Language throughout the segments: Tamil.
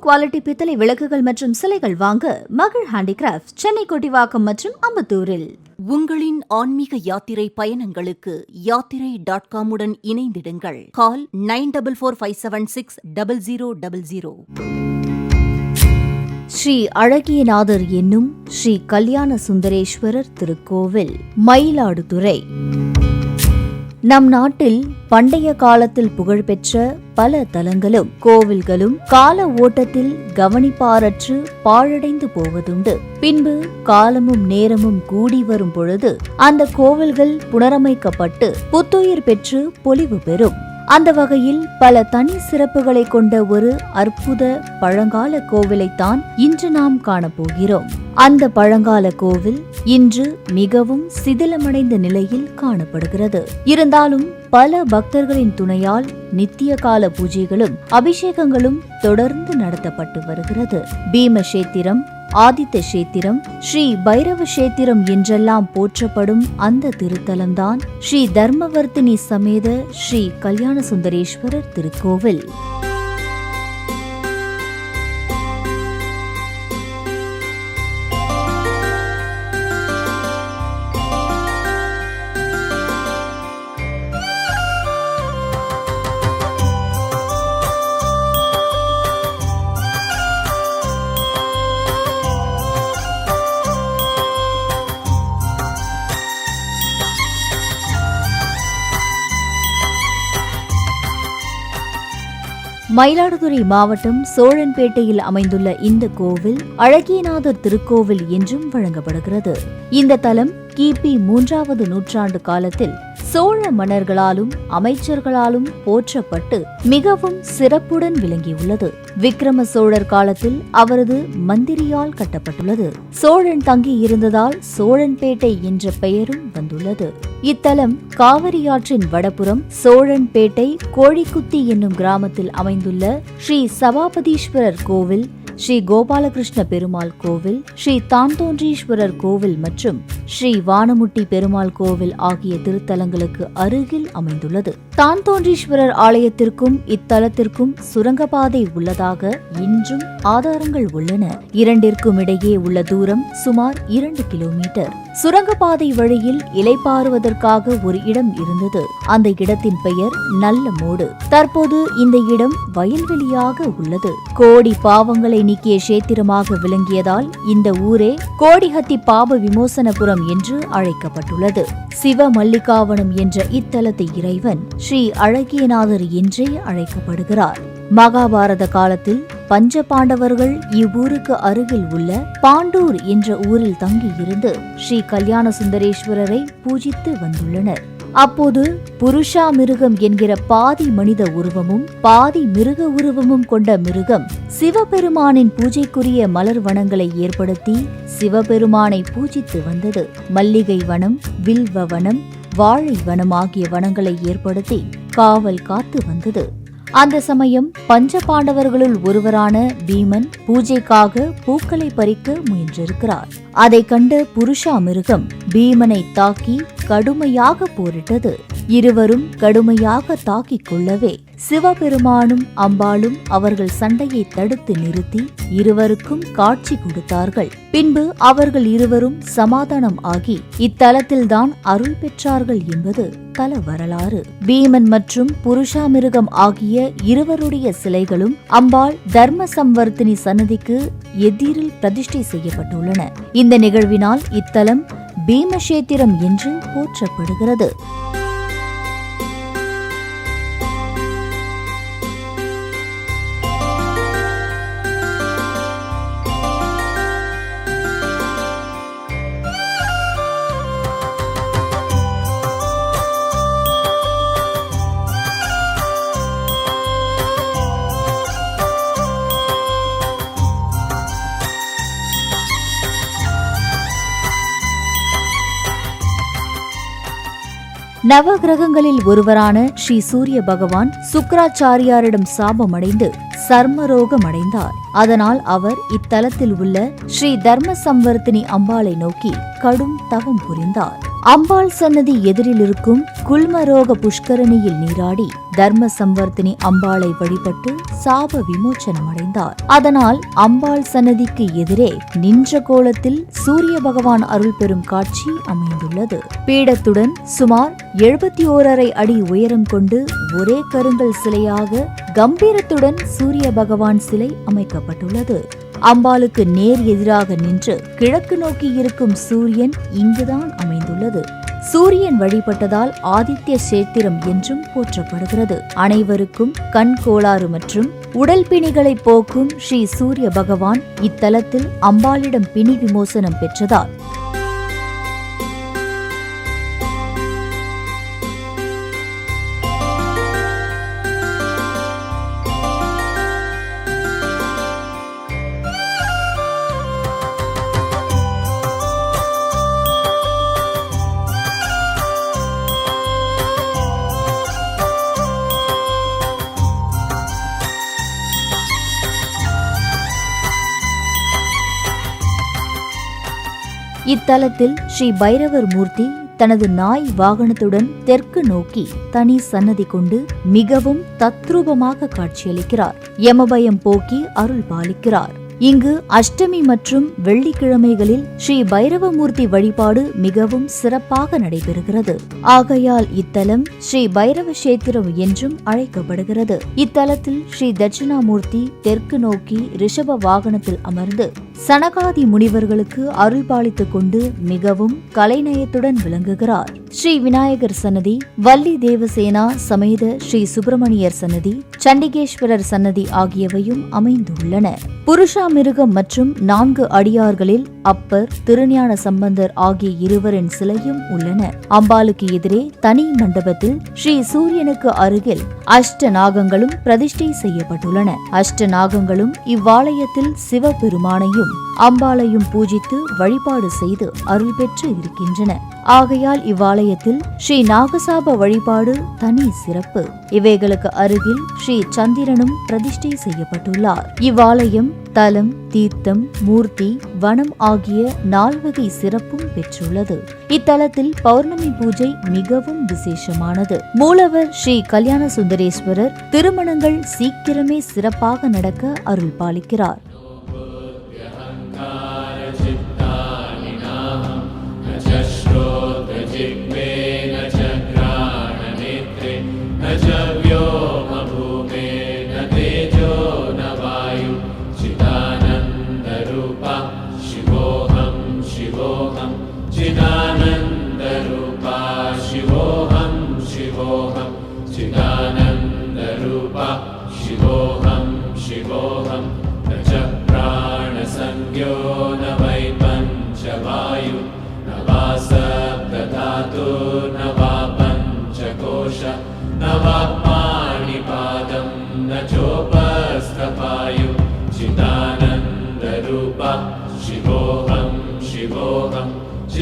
குவாலிட்டி பித்தளை விளக்குகள் மற்றும் சிலைகள் வாங்க மகிழ் ஹேண்டிகிராஃப்ட், சென்னை கொட்டிவாக்கம் மற்றும் அம்பத்தூரில். உங்களின் ஆன்மீக யாத்திரை பயணங்களுக்கு யாத்திரை.com-உடன் இணைந்திடுங்கள். கால் 9445760000. ஸ்ரீ அழகியநாதர் என்னும் ஸ்ரீ கல்யாண சுந்தரேஸ்வரர் திருக்கோவில், மயிலாடுதுறை. நம் நாட்டில் பண்டைய காலத்தில் புகழ்பெற்ற பல தலங்களும் கோவில்களும் கால ஓட்டத்தில் கவனிப்பாரற்று பாழடைந்து போவதுண்டு. பின்பு காலமும் நேரமும் கூடி வரும் பொழுது அந்த கோவில்கள் புனரமைக்கப்பட்டு புத்துயிர் பெற்று பொலிவு பெறும். அந்த வகையில் பல தனி சிறப்புகளை கொண்ட ஒரு அற்புத பழங்கால கோவிலைத்தான் இன்று நாம் காணப்போகிறோம். அந்த பழங்கால கோவில் இன்று மிகவும் சிதிலமடைந்த நிலையில் காணப்படுகிறது. இருந்தாலும் பல பக்தர்களின் துணையால் நித்திய கால பூஜைகளும் அபிஷேகங்களும் தொடர்ந்து நடத்தப்பட்டு வருகிறது. பீமக்ஷேத்திரம், ஆதித்த கஷேத்திரம், ஸ்ரீ பைரவ கஷேத்திரம் என்றெல்லாம் போற்றப்படும் அந்த திருத்தலம்தான் ஸ்ரீ தர்மவர்த்தினி சமேத ஸ்ரீ கல்யாண சுந்தரேஸ்வரர் திருக்கோவில். மயிலாடுதுறை மாவட்டம் சோழன்பேட்டையில் அமைந்துள்ள இந்த கோவில் அழகியநாதர் திருக்கோவில் என்றும் வழங்கப்படுகிறது. இந்த தலம் கிபி 3வது நூற்றாண்டு காலத்தில் சோழ மன்னர்களாலும் அமைச்சர்களாலும் போற்றப்பட்டு மிகவும் சிறப்புடன் விளங்கியுள்ளது. விக்ரம சோழர் காலத்தில் அவரது மந்திரியால் கட்டப்பட்டுள்ளது. சோழன் தங்கி இருந்ததால் சோழன்பேட்டை என்ற பெயரும் வந்துள்ளது. இத்தலம் காவிரியாற்றின் வடபுறம் சோழன்பேட்டை கோழிக்குத்தி என்னும் கிராமத்தில் அமைந்துள்ள ஸ்ரீ சபாபதீஸ்வரர் கோவில், ஸ்ரீ கோபாலகிருஷ்ண பெருமாள் கோவில், ஸ்ரீ தான்தோன்றீஸ்வரர் கோவில் மற்றும் ஸ்ரீ வானமுட்டி பெருமாள் கோவில் ஆகிய திருத்தலங்களுக்கு அருகில் அமைந்துள்ளது. தான்தோன்றீஸ்வரர் ஆலயத்திற்கும் இத்தலத்திற்கும் சுரங்கப்பாதை உள்ளதாக இன்றும் ஆதாரங்கள் உள்ளன. இரண்டிற்கும் இடையே உள்ள தூரம் சுமார் 2 கிலோமீட்டர். சுரங்கப்பாதை வழியில் இலைப்பாறுவதற்காக ஒரு இடம் இருந்தது. அந்த இடத்தின் பெயர் நல்ல மோடு. தற்போது இந்த இடம் வயல்வெளியாக உள்ளது. கோடி பாவங்களை நீக்கிய கஷேத்திரமாக விளங்கியதால் இந்த ஊரே கோடிஹத்தி பாப விமோசனபுரம் என்று அழைக்கப்பட்டுள்ளது. சிவ மல்லிகாவனம் என்ற இத்தலத்தை இறைவன் ஸ்ரீ அழகியநாதர் என்றே அழைக்கப்படுகிறார். மகாபாரத காலத்தில் பஞ்ச பாண்டவர்கள் இவ்வூருக்கு அருகில் உள்ள பாண்டூர் என்ற ஊரில் தங்கியிருந்து ஸ்ரீ கல்யாண சுந்தரேஸ்வரரை பூஜித்து வந்துள்ளனர். அப்போது புருஷா மிருகம் என்கிற பாதி மனித உருவமும் பாதி மிருக உருவமும் கொண்ட மிருகம் சிவபெருமானின் பூஜைக்குரிய மலர் வனங்களை ஏற்படுத்தி சிவபெருமானை பூஜித்து வந்தது. மல்லிகை வனம், வில்வ வனம், வாழை வனம் ஆகிய வனங்களை ஏற்படுத்தி காவல் காத்து வந்தது. அந்த சமயம் பஞ்ச பாண்டவர்களுள் ஒருவரான பீமன் பூஜைக்காக பூக்களை பறிக்க முயன்றிருக்கிறார். அதை கண்ட புருஷா மிருகம் பீமனை தாக்கி கடுமையாக போரிட்டது. இருவரும் கடுமையாக தாக்கிக் கொள்ளவே சிவபெருமானும் அம்பாளும் அவர்கள் சண்டையை தடுத்து நிறுத்தி இருவருக்கும் காட்சி கொடுத்தார்கள். பின்பு அவர்கள் இருவரும் சமாதானம் ஆகி இத்தலத்தில்தான் அருள் பெற்றார்கள் என்பது தல வரலாறு. பீமன் மற்றும் புருஷாமிருகம் ஆகிய இருவருடைய சிலைகளும் அம்பாள் தர்ம சம்வர்த்தினி சன்னதிக்கு எதிரில் பிரதிஷ்டை செய்யப்பட்டுள்ளன. இந்த நிகழ்வினால் இத்தலம் பீமக்ஷேத்திரம் என்று போற்றப்படுகிறது. நவ கிரகங்களில் ஒருவரான ஸ்ரீ சூரிய பகவான் சுக்கராச்சாரியாரிடம் சாபமடைந்து சர்மரோகமடைந்தார். அதனால் அவர் இத்தலத்தில் உள்ள ஸ்ரீ தர்ம சம்வர்த்தினி அம்பாளை நோக்கி கடும் தவம் புரிந்தார். அம்பாள் சன்னதி எதிரில் இருக்கும் குல்மரோக புஷ்கரணியில் நீராடி தர்ம சம்வர்த்தினி அம்பாளை வழிபட்டு சாப விமோச்சனம் அடைந்தார். அதனால் அம்பாள் சன்னதிக்கு எதிரே நின்ற கோலத்தில் சூரிய பகவான் அருள் பெறும் காட்சி அமைந்துள்ளது. பீடத்துடன் சுமார் 71.5 அடி உயரம் கொண்டு ஒரே கருங்கல் சிலையாக கம்பீரத்துடன் சூரிய பகவான் சிலை அமைக்கப்பட்டுள்ளது. அம்பாளுக்கு நேர் எதிராக நின்று கிழக்கு நோக்கி இருக்கும் சூரியன் இங்குதான் அமைந்துள்ளது. சூரியன் வழிபட்டதால் ஆதித்ய சேத்திரம் என்றும் போற்றப்படுகிறது. அனைவருக்கும் கண் கோளாறு மற்றும் உடல் பிணிகளை போக்கும் ஸ்ரீ சூரிய பகவான் இத்தலத்தில் அம்பாளிடம் பிணி விமோசனம் பெற்றதால் இத்தலத்தில் ஸ்ரீ பைரவர் மூர்த்தி தனது நாய் வாகனத்துடன் தெற்கு நோக்கி தனி சன்னதி கொண்டு மிகவும் தத்ரூபமாக காட்சியளிக்கிறார். யமபயம் போக்கி அருள் பாலிக்கிறார். இங்கு அஷ்டமி மற்றும் வெள்ளிக்கிழமைகளில் ஸ்ரீ பைரவமூர்த்தி வழிபாடு மிகவும் சிறப்பாக நடைபெறுகிறது. ஆகையால் இத்தலம் ஸ்ரீ பைரவ கஷேத்திரம் என்றும் அழைக்கப்படுகிறது. இத்தலத்தில் ஸ்ரீ தட்சிணாமூர்த்தி தெற்கு நோக்கி ரிஷப வாகனத்தில் அமர்ந்து சனகாதி முனிவர்களுக்கு அருள் பாலித்துக் கொண்டு மிகவும் கலைநயத்துடன் விளங்குகிறார். ஸ்ரீ விநாயகர் சன்னதி, வள்ளி தேவசேனா சமேத ஸ்ரீ சுப்பிரமணியர் சன்னதி, சண்டிகேஸ்வரர் சன்னதி ஆகியவையும் அமைந்துள்ளன. புருஷாமிருகம் மற்றும் 4 அடியார்களில் அப்பர், திருஞான சம்பந்தர் ஆகிய இருவரின் சிலையும் உள்ளன. அம்பாளுக்கு எதிரே தனி மண்டபத்தில் ஸ்ரீ சூரியனுக்கு அருகில் அஷ்ட நாகங்களும் பிரதிஷ்டை செய்யப்பட்டுள்ளன. அஷ்ட நாகங்களும் இவ்வாலயத்தில் சிவபெருமானையும் அம்பாளையும் பூஜித்து வழிபாடு செய்து அருள் பெற்று இருக்கின்றன. ஆகையால் இவ்வாலயத்தில் ஸ்ரீ நாகசாப வழிபாடு தனி சிறப்பு. இவைகளுக்கு அருகில் ஸ்ரீ சந்திரனும் பிரதிஷ்டை செய்யப்பட்டுள்ளார். இவ்வாலயம் தலம், தீர்த்தம், மூர்த்தி, வனம் ஆகிய 4 வகை சிறப்பும் பெற்றுள்ளது. இத்தலத்தில் பௌர்ணமி பூஜை மிகவும் விசேஷமானது. மூலவர் ஸ்ரீ கல்யாண சுந்தரேஸ்வரர் திருமணங்கள் சீக்கிரமே சிறப்பாக நடக்க அருள் பாலிக்கிறார்.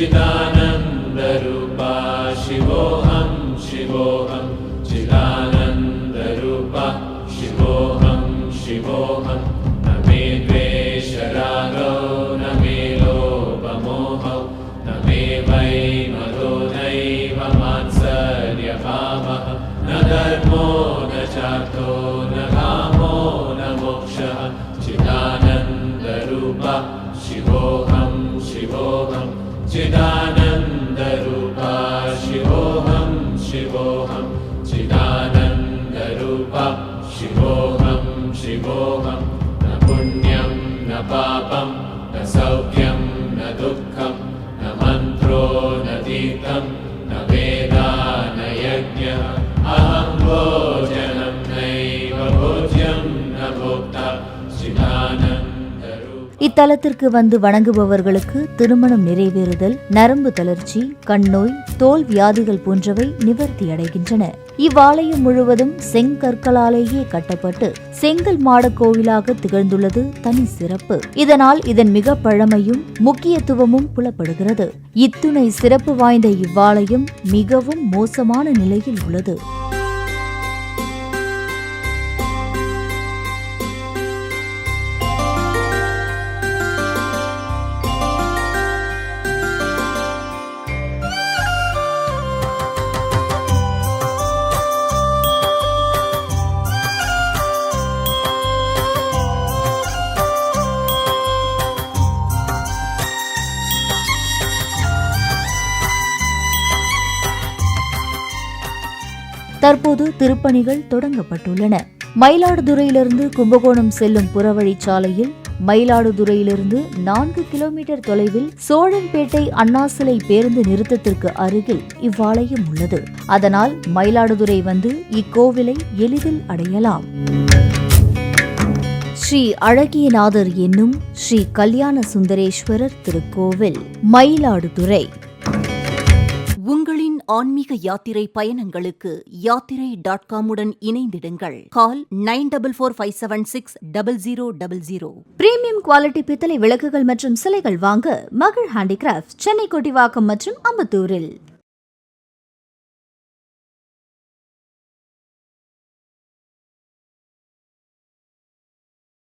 चिदानन्दरूपा शिवोऽहं शिवोऽहं चिदानन्दरूपा शिवोऽहं शिवोऽहं न मे द्वेषरागो न मे लोभमोहौ न मे वै मदो नैव मात्सर्यभावः न धर्मो न चार्थो न कामो न मोक्षः चिदानन्दरूपा शिवोऽहं शिवोऽहं चिदानन्दरूपा शिवोऽहं शिवोऽहं चिदानन्दरूपा शिवोऽहं शिवोऽहं न पुण्यं न पापं न सौख्यं न दुःखं न मन्त्रो न तीर्थं न वेदा न यज्ञः अहं भोजनं नैव भोज्यं न भोक्ता चिदानन्दरूपा. இத்தலத்திற்கு வந்து வணங்குபவர்களுக்கு திருமணம் நிறைவேறுதல், நரம்பு தளர்ச்சி, கண்ணோய், தோல் வியாதிகள் போன்றவை நிவர்த்தியடைகின்றன. இவ்வாலயம் முழுவதும் செங்கற்களாலேயே கட்டப்பட்டு செங்கல் மாட கோவிலாக திகழ்ந்துள்ளது தனி சிறப்பு. இதனால் இதன் மிக பழமையும் முக்கியத்துவமும் புலப்படுகிறது. இத்துணை சிறப்பு வாய்ந்த இவ்வாலயம் மிகவும் மோசமான நிலையில் உள்ளது. திருப்பணிகள் தொடங்கப்பட்டுள்ளன. மயிலாடுதுறையிலிருந்து கும்பகோணம் செல்லும் புறவழிச்சாலையில் மயிலாடுதுறையிலிருந்து 4 கிலோமீட்டர் தொலைவில் சோழன்பேட்டை அண்ணா சிலை பேருந்து நிறுத்தத்திற்கு அருகில் இவ்வாலயம் உள்ளது. அதனால் மயிலாடுதுறை வந்து இக்கோவிலை எளிதில் அடையலாம். ஸ்ரீ அழகியநாதர் என்னும் ஸ்ரீ கல்யாண சுந்தரேஸ்வரர் திருக்கோவில், மயிலாடுதுறை. உங்களின் ஆன்மீக யாத்திரை பயணங்களுக்கு யாத்திரை.com-உடன் இணைந்திடுங்கள். கால் 9445760000. பிரீமியம் குவாலிட்டி பித்தளை விளக்குகள் மற்றும் சிலைகள் வாங்க மகிழ் ஹேண்டிகிராஃப்ட்ஸ், சென்னை கொட்டிவாக்கம் மற்றும் அம்பத்தூரில்.